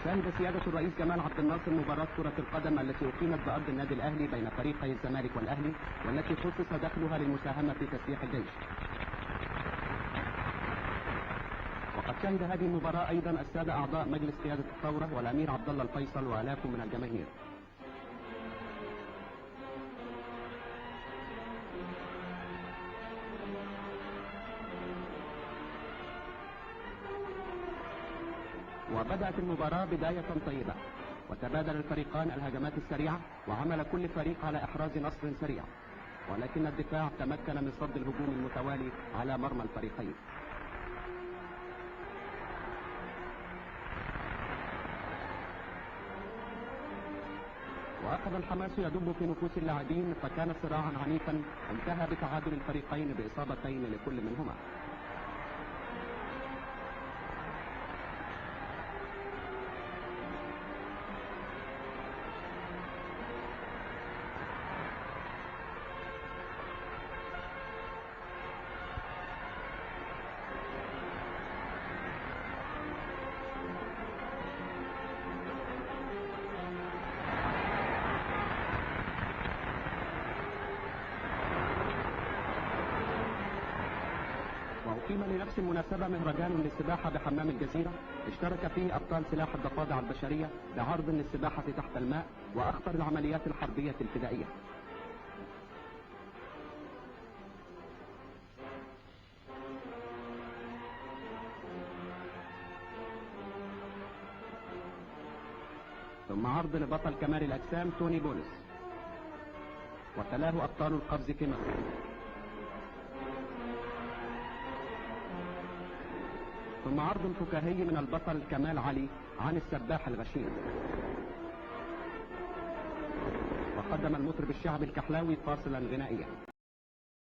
شهد سيادة الرئيس جمال عبد الناصر مباراة كرة القدم التي أقيمت بأرض النادي الأهلي بين فريقي الزمالك والأهلي، والتي خصص دخلها للمساهمة في تسليح الجيش. وقد شهد هذه المباراة أيضا السادة أعضاء مجلس قيادة الثورة والأمير عبد الله الفيصل وآلاف من الجماهير. وبدأت المباراة بداية طيبة، وتبادل الفريقان الهجمات السريعة، وعمل كل فريق على إحراز نصر سريع، ولكن الدفاع تمكن من صد الهجوم المتوالي على مرمى الفريقين. وأخذ الحماس يدب في نفوس اللاعبين، فكان صراعا عنيفا انتهى بتعادل الفريقين بإصابتين لكل منهما. وأقيم لنفس المناسبة مهرجان للسباحة بحمام الجزيرة، اشترك فيه أبطال سلاح الضفادع البشرية بعرض للسباحة تحت الماء وأخطر العمليات الحربية الفدائية. ثم عرض لبطل كمال الأجسام توني بولس، وتلاه أبطال القفز في مصر. ثم عرض فكاهي من البطل كمال علي عن السباح الغشيم. وقدم المطرب الشعبي الكحلاوي فاصلا غنائيا.